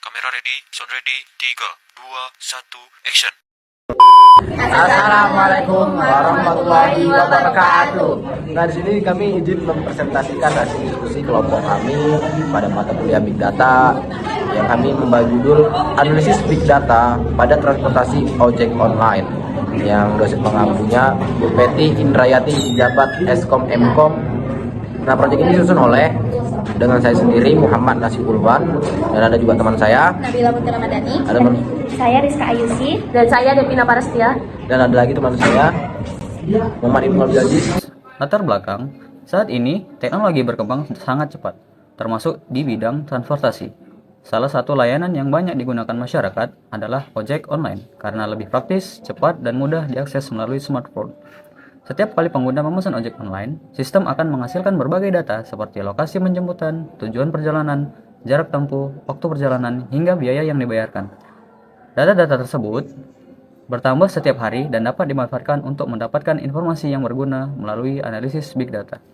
kamera ready, sound ready, 3, 2, 1, action. Assalamualaikum warahmatullahi wabarakatuh. Nah, di sini kami izin mempresentasikan hasil diskusi kelompok kami pada mata kuliah Big Data yang kami membagi judul Analisis Big Data pada Transportasi Ojek Online, yang dosen pengampunya Bu Peti Indrayati, jabat Eskom Mkom. Nah, proyek ini disusun oleh dengan saya sendiri Muhammad Nasibulwan, dan ada juga teman saya Nabila Putri Ramadhani, ada saya Rizka Ayusi, dan saya Devina Parastia. dan ada lagi teman saya Muhammad Ibnu Abdul Aziz. Latar belakang, saat ini teknologi berkembang sangat cepat, termasuk di bidang transportasi. Salah satu layanan yang banyak digunakan masyarakat adalah ojek online, karena lebih praktis, cepat, dan mudah diakses melalui smartphone. Setiap kali pengguna memesan ojek online, sistem akan menghasilkan berbagai data seperti lokasi penjemputan, tujuan perjalanan, jarak tempuh, waktu perjalanan, hingga biaya yang dibayarkan. Data-data tersebut bertambah setiap hari dan dapat dimanfaatkan untuk mendapatkan informasi yang berguna melalui analisis big data.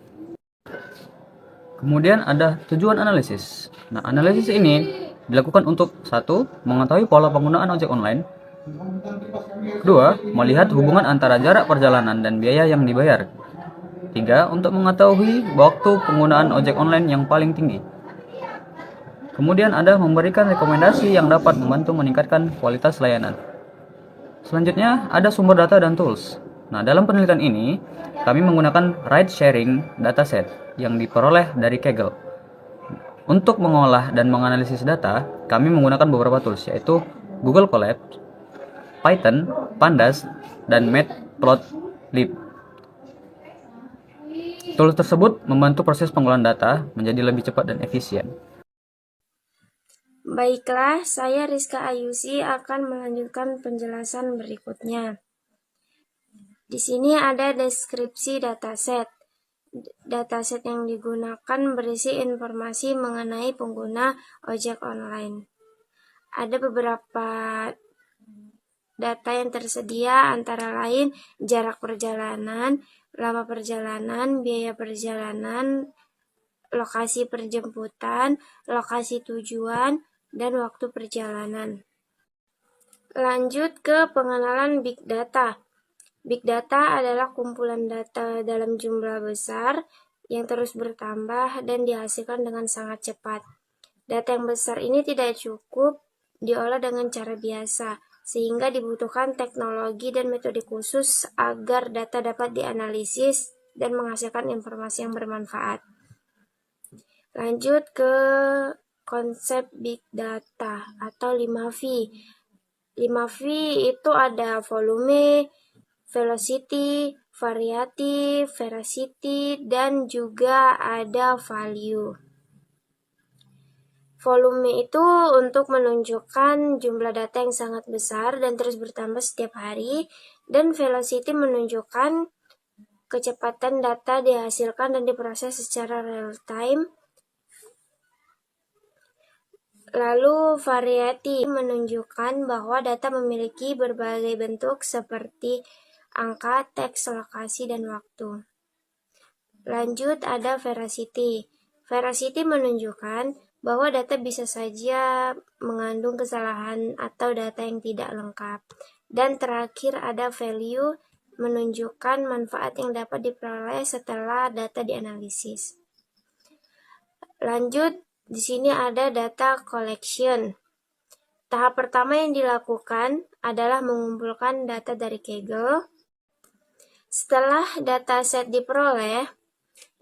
Kemudian ada tujuan analisis. Nah, analisis ini dilakukan untuk 1. Mengetahui pola penggunaan ojek online. 2. Melihat hubungan antara jarak perjalanan dan biaya yang dibayar. 3. Untuk mengetahui waktu penggunaan ojek online yang paling tinggi. Kemudian ada memberikan rekomendasi yang dapat membantu meningkatkan kualitas layanan. Selanjutnya ada sumber data dan tools. Nah, dalam penelitian ini, kami menggunakan ride sharing dataset yang diperoleh dari Kaggle. Untuk mengolah dan menganalisis data, kami menggunakan beberapa tools, yaitu Google Colab, Python, Pandas, dan Matplotlib. Tools tersebut membantu proses pengolahan data menjadi lebih cepat dan efisien. Baiklah, saya Rizka Ayusi akan melanjutkan penjelasan berikutnya. Di sini ada deskripsi dataset. Dataset yang digunakan berisi informasi mengenai pengguna ojek online. Ada beberapa data yang tersedia, antara lain jarak perjalanan, lama perjalanan, biaya perjalanan, lokasi perjemputan, lokasi tujuan, dan waktu perjalanan. Lanjut ke pengenalan Big Data. Big Data adalah kumpulan data dalam jumlah besar yang terus bertambah dan dihasilkan dengan sangat cepat. Data yang besar ini tidak cukup diolah dengan cara biasa, sehingga dibutuhkan teknologi dan metode khusus agar data dapat dianalisis dan menghasilkan informasi yang bermanfaat. Lanjut ke konsep Big Data atau 5V. 5V itu ada volume, velocity, variety, veracity, dan juga ada value. Volume itu untuk menunjukkan jumlah data yang sangat besar dan terus bertambah setiap hari, dan velocity menunjukkan kecepatan data dihasilkan dan diproses secara real time. Lalu variety menunjukkan bahwa data memiliki berbagai bentuk seperti angka, teks, lokasi, dan waktu. Lanjut ada veracity. Veracity menunjukkan bahwa data bisa saja mengandung kesalahan atau data yang tidak lengkap. Dan terakhir ada value, menunjukkan manfaat yang dapat diperoleh setelah data dianalisis. Lanjut, di sini ada data collection. Tahap pertama yang dilakukan adalah mengumpulkan data dari Kaggle. Setelah dataset diperoleh,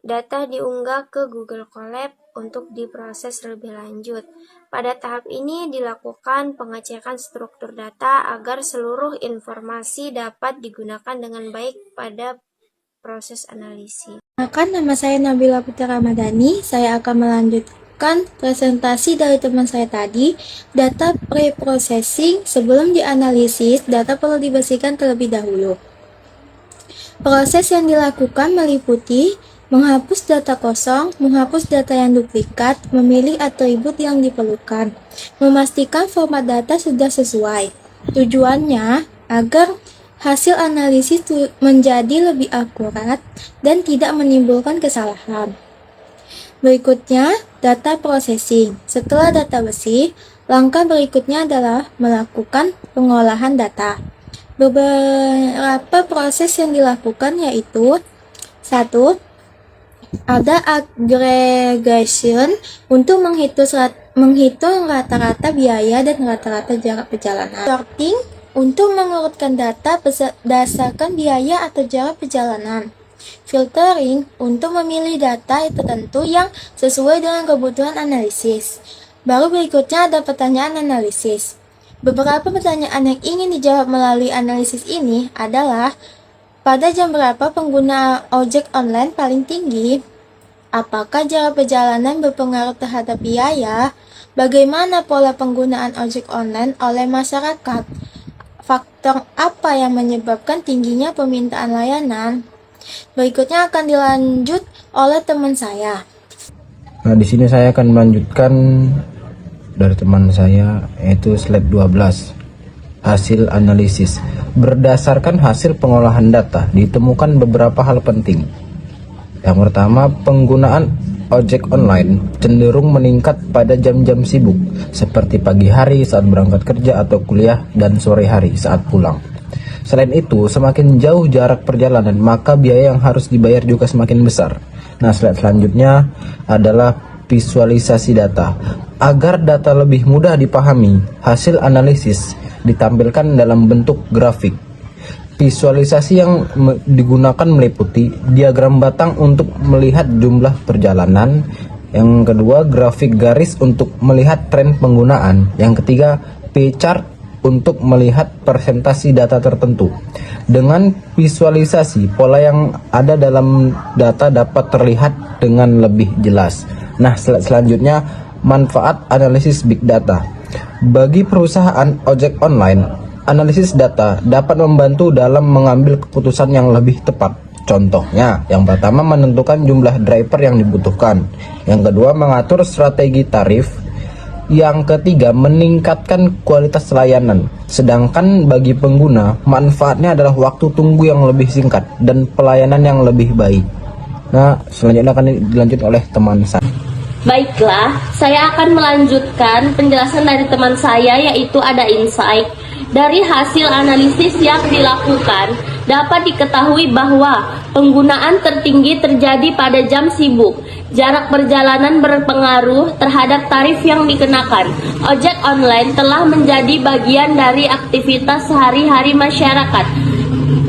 data diunggah ke Google Colab untuk diproses lebih lanjut. Pada tahap ini dilakukan pengecekan struktur data agar seluruh informasi dapat digunakan dengan baik pada proses analisis. Nama saya Nabila Putri Ramadhani. Saya akan melanjutkan presentasi dari teman saya tadi. Data pre-processing. Sebelum dianalisis, data perlu dibersihkan terlebih dahulu. Proses yang dilakukan meliputi menghapus data kosong, menghapus data yang duplikat, memilih atribut yang diperlukan, memastikan format data sudah sesuai. Tujuannya agar hasil analisis menjadi lebih akurat dan tidak menimbulkan kesalahan. Berikutnya, data processing. Setelah data bersih, Langkah berikutnya adalah melakukan pengolahan data. Beberapa proses yang dilakukan yaitu: 1. Ada aggregation untuk menghitung rata-rata biaya dan rata-rata jarak perjalanan. Sorting untuk mengurutkan data berdasarkan biaya atau jarak perjalanan. Filtering untuk memilih data tertentu yang sesuai dengan kebutuhan analisis. Baru berikutnya ada pertanyaan analisis. Beberapa pertanyaan yang ingin dijawab melalui analisis ini adalah: pada jam berapa pengguna ojek online paling tinggi? Apakah jarak perjalanan berpengaruh terhadap biaya? Bagaimana pola penggunaan ojek online oleh masyarakat? Faktor apa yang menyebabkan tingginya permintaan layanan? Berikutnya akan dilanjut oleh teman saya. Nah, di sini saya akan melanjutkan dari teman saya, yaitu slide 12. Hasil analisis. Berdasarkan hasil pengolahan data, ditemukan beberapa hal penting. Yang pertama, penggunaan ojek online cenderung meningkat pada jam-jam sibuk, seperti pagi hari saat berangkat kerja atau kuliah dan sore hari saat pulang. Selain itu, semakin jauh jarak perjalanan, maka biaya yang harus dibayar juga semakin besar. Nah, slide selanjutnya adalah visualisasi data. Agar data lebih mudah dipahami, hasil analisis ditampilkan dalam bentuk grafik. Visualisasi yang digunakan meliputi diagram batang untuk melihat jumlah perjalanan. Yang kedua, grafik garis untuk melihat tren penggunaan. Yang ketiga, pie chart untuk melihat presentasi data tertentu. Dengan visualisasi, pola yang ada dalam data dapat terlihat dengan lebih jelas. Nah, selanjutnya, manfaat analisis big data. Bagi perusahaan ojek online, analisis data dapat membantu dalam mengambil keputusan yang lebih tepat. Contohnya, yang pertama, menentukan jumlah driver yang dibutuhkan. Yang kedua, mengatur strategi tarif. Yang ketiga, meningkatkan kualitas layanan. Sedangkan bagi pengguna, manfaatnya adalah waktu tunggu yang lebih singkat dan pelayanan yang lebih baik. Nah, selanjutnya akan dilanjut oleh teman saya. Baiklah, saya akan melanjutkan penjelasan dari teman saya, yaitu ada insight. Dari hasil analisis yang dilakukan, dapat diketahui bahwa penggunaan tertinggi terjadi pada jam sibuk. Jarak perjalanan berpengaruh terhadap tarif yang dikenakan. Ojek online telah menjadi bagian dari aktivitas sehari-hari masyarakat.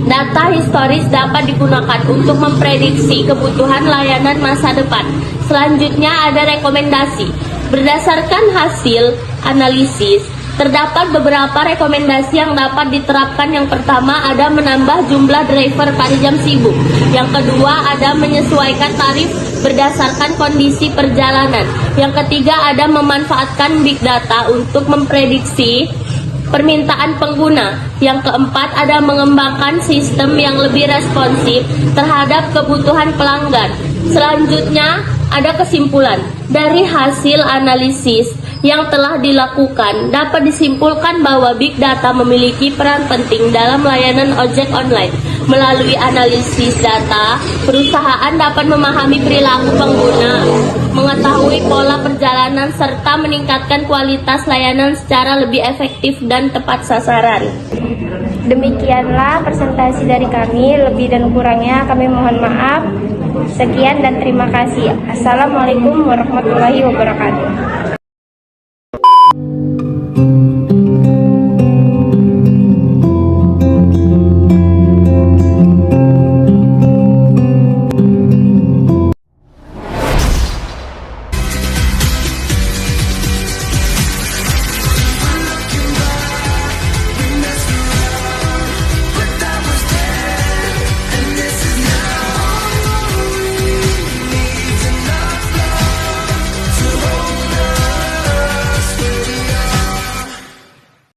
Data historis dapat digunakan untuk memprediksi kebutuhan layanan masa depan. Selanjutnya ada rekomendasi. Berdasarkan hasil analisis, terdapat beberapa rekomendasi yang dapat diterapkan. Yang pertama, ada menambah jumlah driver pada jam sibuk. Yang kedua, ada menyesuaikan tarif berdasarkan kondisi perjalanan. Yang ketiga, ada memanfaatkan big data untuk memprediksi permintaan pengguna. Yang keempat, ada mengembangkan sistem yang lebih responsif terhadap kebutuhan pelanggan. Selanjutnya, ada kesimpulan. Dari hasil analisis yang telah dilakukan, dapat disimpulkan bahwa big data memiliki peran penting dalam layanan ojek online. Melalui analisis data, perusahaan dapat memahami perilaku pengguna, mengetahui pola perjalanan, serta meningkatkan kualitas layanan secara lebih efektif dan tepat sasaran. Demikianlah presentasi dari kami, lebih dan kurangnya kami mohon maaf. Sekian dan terima kasih. Assalamualaikum warahmatullahi wabarakatuh.